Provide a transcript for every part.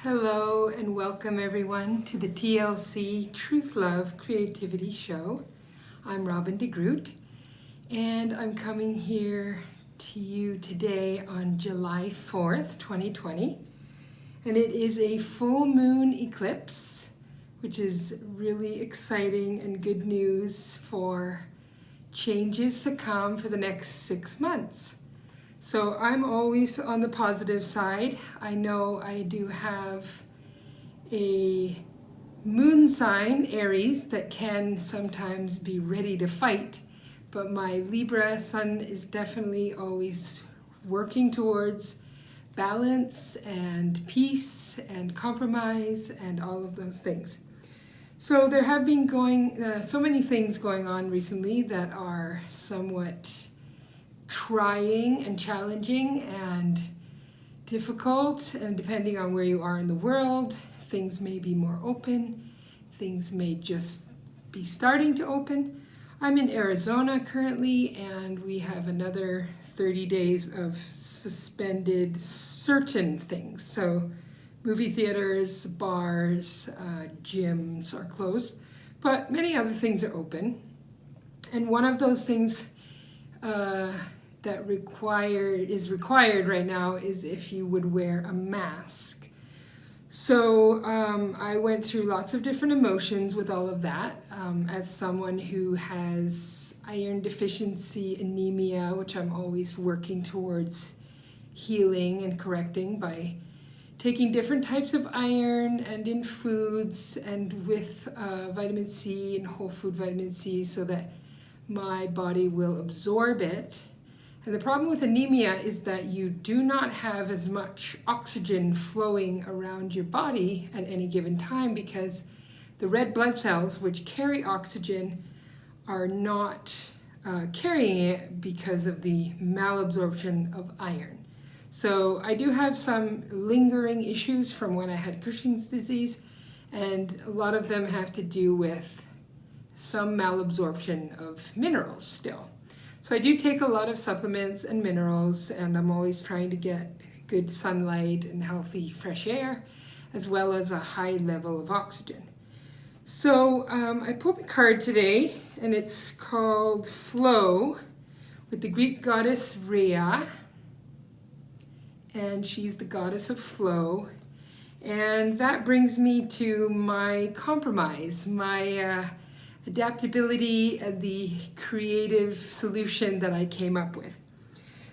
Hello and welcome everyone to the TLC Truth Love Creativity Show. I'm Robin DeGroot and I'm coming here to you today on July 4th, 2020. And it is a full moon eclipse, which is really exciting and good news for changes to come for the next 6 months. So I'm always on the positive side. I know I do have a moon sign, Aries, that can sometimes be ready to fight, but my Libra sun is definitely always working towards balance and peace and compromise and all of those things. So there have been so many things going on recently that are somewhat trying and challenging and difficult, and depending on where you are in the world, things may be more open, things may just be starting to open. I'm in Arizona currently, and we have another 30 days of suspended certain things. So movie theaters, bars, gyms are closed, but many other things are open. And one of those things that is required right now is if you would wear a mask. So I went through lots of different emotions with all of that. As someone who has iron deficiency anemia, which I'm always working towards healing and correcting by taking different types of iron and in foods and with vitamin C and whole food vitamin C so that my body will absorb it. And the problem with anemia is that you do not have as much oxygen flowing around your body at any given time because the red blood cells, which carry oxygen, are not carrying it because of the malabsorption of iron. So I do have some lingering issues from when I had Cushing's disease, and a lot of them have to do with some malabsorption of minerals still. So I do take a lot of supplements and minerals, and I'm always trying to get good sunlight and healthy fresh air, as well as a high level of oxygen. So I pulled the card today, and it's called Flow, with the Greek goddess Rhea, and she's the goddess of flow. And that brings me to my compromise, my adaptability and the creative solution that I came up with.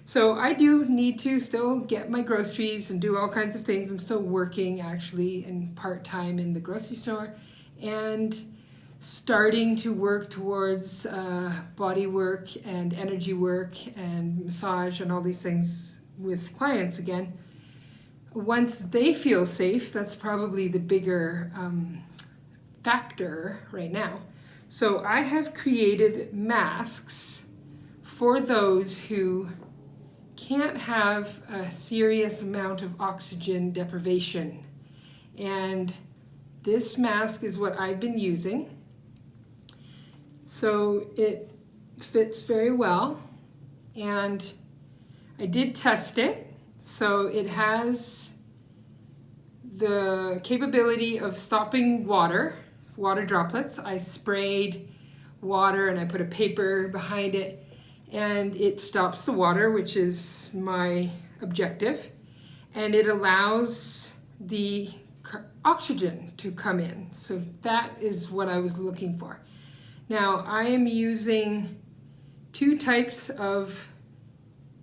So I do need to still get my groceries and do all kinds of things. I'm still working actually in part-time in the grocery store and starting to work towards body work and energy work and massage and all these things with clients again. Once they feel safe, that's probably the bigger factor right now. So I have created masks for those who can't have a serious amount of oxygen deprivation. And this mask is what I've been using. So it fits very well. And I did test it. So it has the capability of stopping water droplets. I sprayed water and I put a paper behind it, and it stops the water, which is my objective, and it allows the oxygen to come in. So that is what I was looking for. Now I am using 2 types of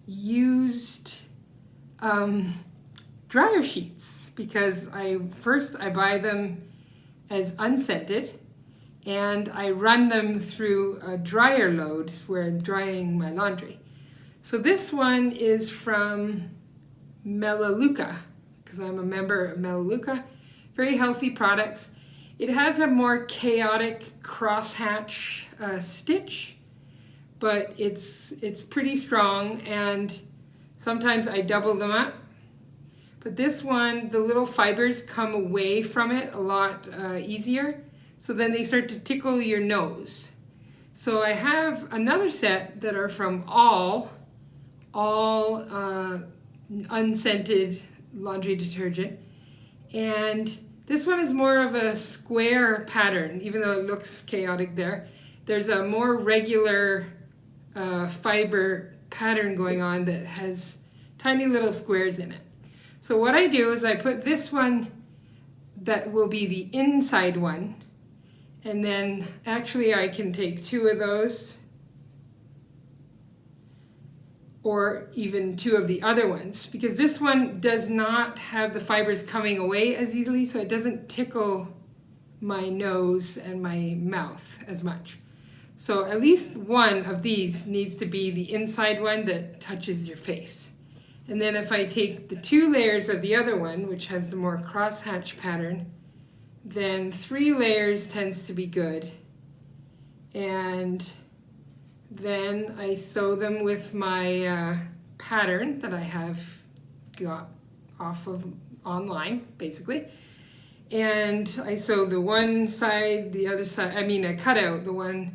used dryer sheets because I buy them as unscented, and I run them through a dryer load where I'm drying my laundry. So this one is from Melaleuca, because I'm a member of Melaleuca. Very healthy products. It has a more chaotic crosshatch stitch, but it's pretty strong, and sometimes I double them up. But this one, the little fibers come away from it a lot easier, so then they start to tickle your nose. So I have another set that are from all unscented laundry detergent, And this one is more of a square pattern, even though it looks chaotic there. There's a more regular fiber pattern going on that has tiny little squares in it. So what I do is I put this one that will be the inside one, and then actually I can take 2 of those, or even 2 of the other ones, because this one does not have the fibers coming away as easily, so it doesn't tickle my nose and my mouth as much. So at least one of these needs to be the inside one that touches your face. And then if I take the 2 layers of the other one, which has the more crosshatch pattern, then 3 layers tends to be good. And then I sew them with my pattern that I have got off of online, basically. And I sew the one side, the other side, I cut out the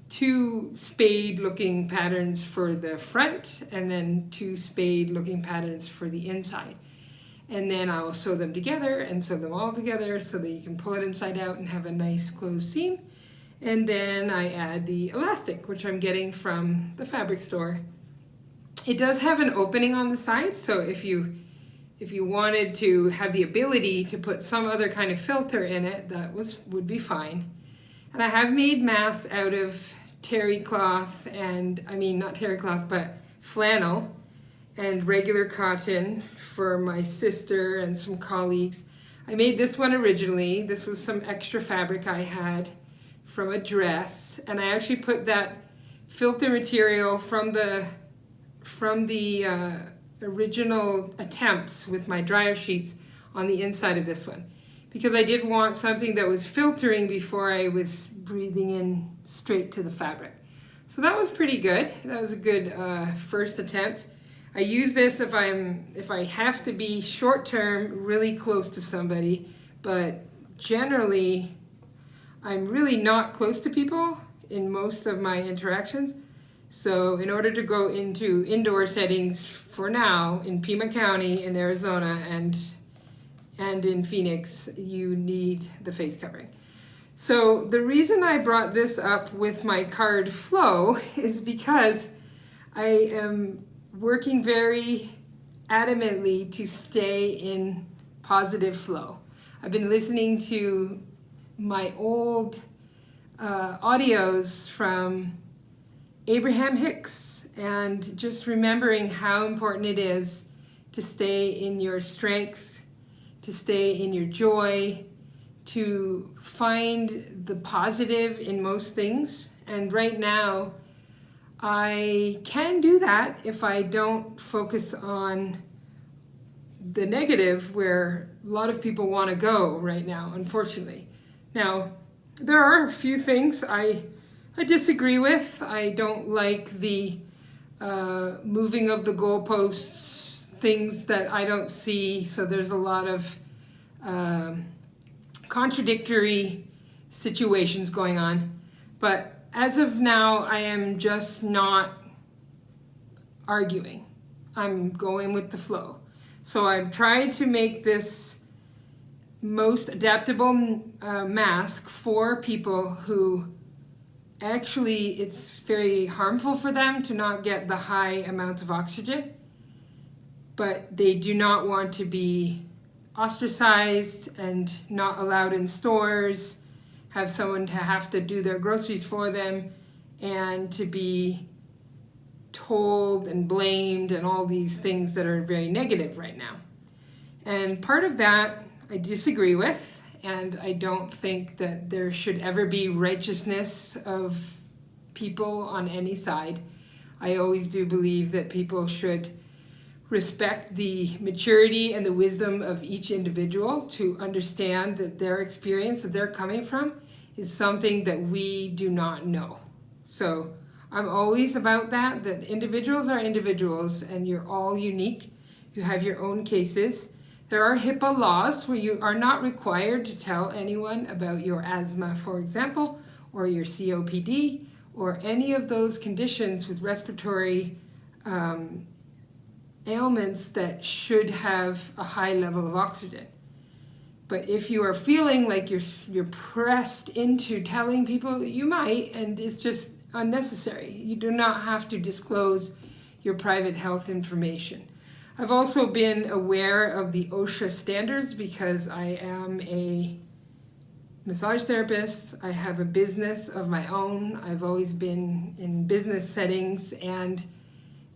2 spade looking patterns for the front, and then 2 spade looking patterns for the inside. And then I will sew them together and sew them all together so that you can pull it inside out and have a nice closed seam. And then I add the elastic, which I'm getting from the fabric store. It does have an opening on the side, so if you wanted to have the ability to put some other kind of filter in it, that would be fine. And I have made masks out of terry cloth, and not terry cloth, but flannel and regular cotton for my sister and some colleagues. I made this one originally. This was some extra fabric I had from a dress, and I actually put that filter material from the original attempts with my dryer sheets on the inside of this one, because I did want something that was filtering before I was breathing in straight to the fabric. So that was pretty good. That was a good first attempt. I use this if I have to be short term, really close to somebody, but generally I'm really not close to people in most of my interactions. So in order to go into indoor settings for now in Pima County in Arizona and in Phoenix, you need the face covering. So the reason I brought this up with my card flow is because I am working very adamantly to stay in positive flow. I've been listening to my old audios from Abraham Hicks and just remembering how important it is to stay in your strength, to stay in your joy, to find the positive in most things. And right now, I can do that if I don't focus on the negative where a lot of people want to go right now, unfortunately. Now, there are a few things I disagree with. I don't like the moving of the goalposts, things that I don't see. So there's a lot of contradictory situations going on. But as of now, I am just not arguing. I'm going with the flow. So I've tried to make this most adaptable mask for people who actually it's very harmful for them to not get the high amounts of oxygen, but they do not want to be ostracized and not allowed in stores, have someone to have to do their groceries for them, and to be told and blamed and all these things that are very negative right now. And part of that I disagree with, and I don't think that there should ever be righteousness of people on any side. I always do believe that people should respect the maturity and the wisdom of each individual to understand that their experience that they're coming from is something that we do not know. So I'm always about that individuals are individuals and you're all unique. You have your own cases. There are HIPAA laws where you are not required to tell anyone about your asthma, for example, or your COPD, or any of those conditions with respiratory ailments that should have a high level of oxygen. But if you are feeling like you're pressed into telling people, you might, and it's just unnecessary. You do not have to disclose your private health information. I've also been aware of the OSHA standards because I am a massage therapist. I have a business of my own. I've always been in business settings and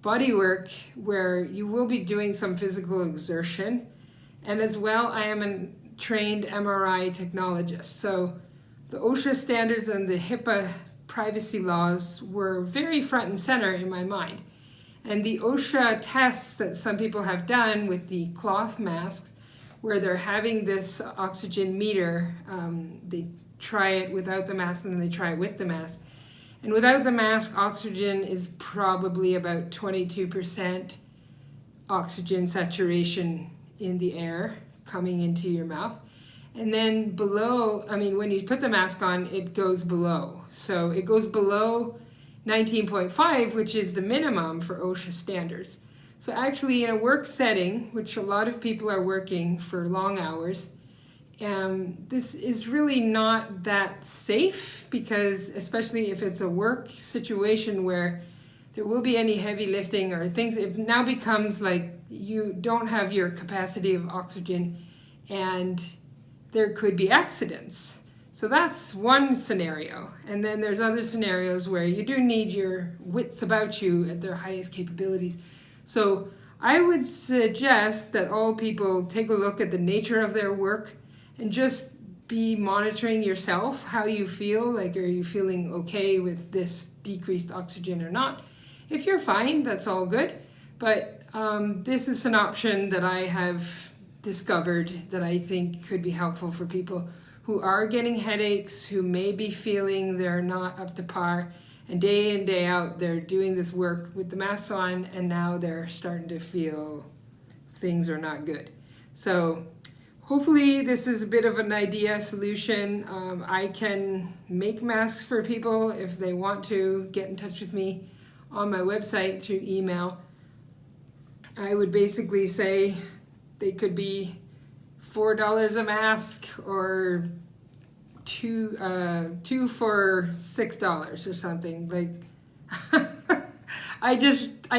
body work where you will be doing some physical exertion. And as well, I am a trained MRI technologist. So the OSHA standards and the HIPAA privacy laws were very front and center in my mind. And the OSHA tests that some people have done with the cloth masks, where they're having this oxygen meter, they try it without the mask and then they try it with the mask. And without the mask, oxygen is probably about 22% oxygen saturation in the air coming into your mouth. And then below, when you put the mask on, it goes below. So it goes below 19.5, which is the minimum for OSHA standards. So actually in a work setting, which a lot of people are working for long hours, this is really not that safe, because especially if it's a work situation where there will be any heavy lifting or things, it now becomes like you don't have your capacity of oxygen and there could be accidents. So that's one scenario. And then there's other scenarios where you do need your wits about you at their highest capabilities. So I would suggest that all people take a look at the nature of their work and just be monitoring yourself, how you feel. Like, are you feeling okay with this decreased oxygen or not? If you're fine, that's all good. But this is an option that I have discovered that I think could be helpful for people who are getting headaches, who may be feeling they're not up to par, and day in, day out, they're doing this work with the mask on, and now they're starting to feel things are not good. So hopefully this is a bit of an idea solution. I can make masks for people if they want to get in touch with me on my website through email. I would basically say they could be $4 a mask or two for $6 or something. Like, I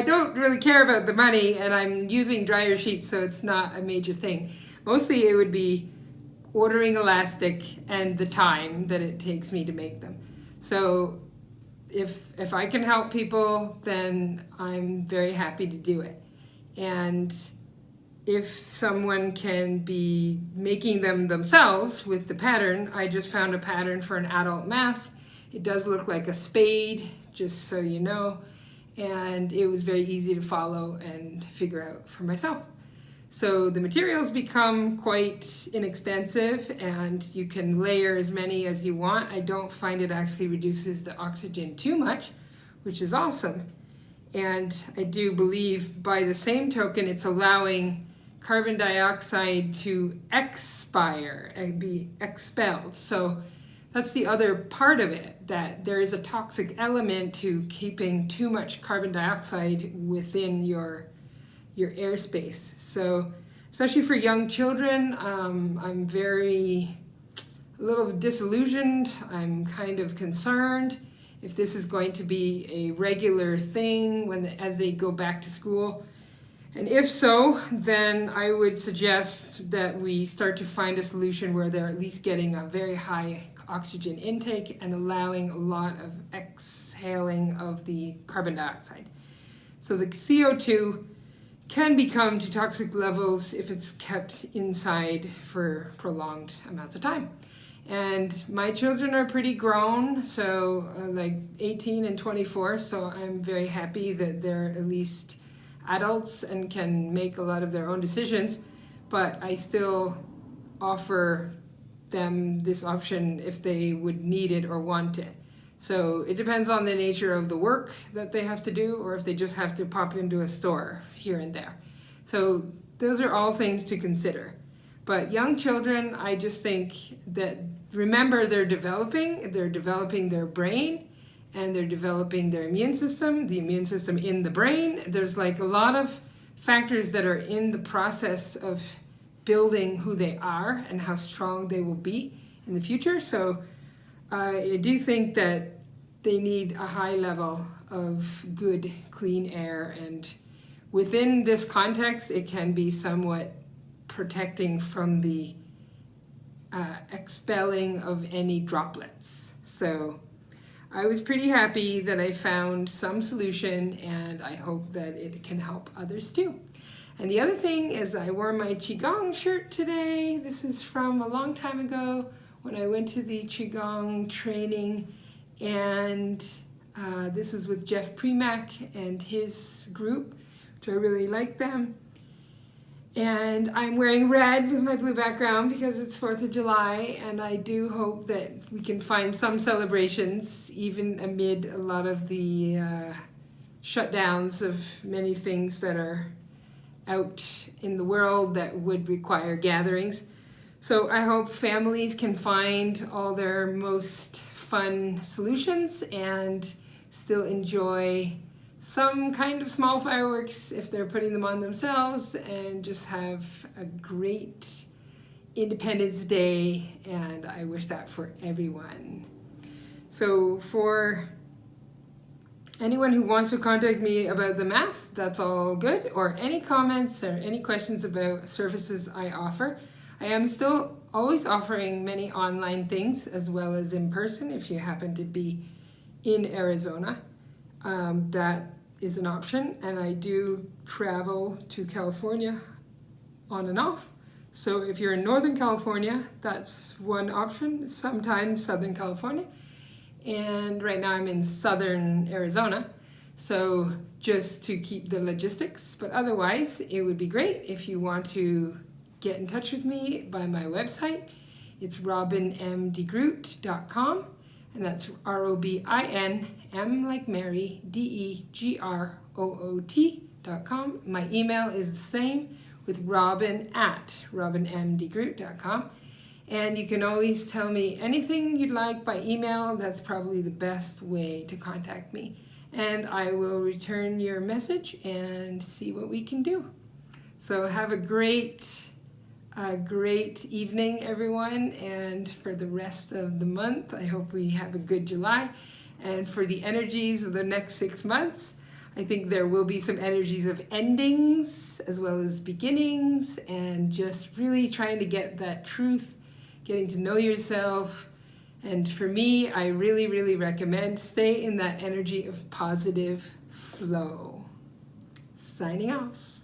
don't really care about the money, and I'm using dryer sheets, so it's not a major thing. Mostly it would be ordering elastic and the time that it takes me to make them. So if I can help people, then I'm very happy to do it. And if someone can be making them themselves with the pattern, I just found a pattern for an adult mask. It does look like a spade, just so you know, and it was very easy to follow and figure out for myself. So the materials become quite inexpensive, and you can layer as many as you want. I don't find it actually reduces the oxygen too much, which is awesome. And I do believe by the same token, it's allowing carbon dioxide to expire and be expelled. So that's the other part of it, that there is a toxic element to keeping too much carbon dioxide within your airspace. So especially for young children, I'm a little disillusioned. I'm kind of concerned if this is going to be a regular thing as they go back to school. And if so, then I would suggest that we start to find a solution where they're at least getting a very high oxygen intake and allowing a lot of exhaling of the carbon dioxide. So the CO2 can become to toxic levels if it's kept inside for prolonged amounts of time. And my children are pretty grown, so like 18 and 24, so I'm very happy that they're at least adults and can make a lot of their own decisions, but I still offer them this option if they would need it or want it. So it depends on the nature of the work that they have to do, or if they just have to pop into a store here and there. So those are all things to consider. But young children, I just think that, remember, they're developing their brain, and they're developing their immune system, the immune system in the brain. There's like a lot of factors that are in the process of building who they are and how strong they will be in the future. So I do think that they need a high level of good, clean air, and within this context, it can be somewhat protecting from the expelling of any droplets. So I was pretty happy that I found some solution, and I hope that it can help others too. And the other thing is I wore my Qigong shirt today. This is from a long time ago when I went to the Qigong training, and this was with Jeff Premack and his group, which I really like them. And I'm wearing red with my blue background because it's 4th of July, and I do hope that we can find some celebrations even amid a lot of the shutdowns of many things that are out in the world that would require gatherings. So I hope families can find all their most fun solutions and still enjoy some kind of small fireworks if they're putting them on themselves, and just have a great Independence Day, and I wish that for everyone. So for anyone who wants to contact me about the mask, that's all good, or any comments or any questions about services I offer. I am still always offering many online things as well as in person if you happen to be in Arizona. That is an option, and I do travel to California on and off. So if you're in Northern California, that's one option, sometimes Southern California. And right now I'm in Southern Arizona, so just to keep the logistics. But otherwise, it would be great if you want to get in touch with me by my website. It's robinmdegroot.com, and that's ROBIN, M like Mary, DEGROOT.com. My email is the same, with robin@robinmdegroot.com. And you can always tell me anything you'd like by email. That's probably the best way to contact me. And I will return your message and see what we can do. So have a great evening, everyone. And for the rest of the month, I hope we have a good July. And for the energies of the next 6 months, I think there will be some energies of endings as well as beginnings, and just really trying to get that truth, getting to know yourself. And for me, I really, really recommend stay in that energy of positive flow. Signing off.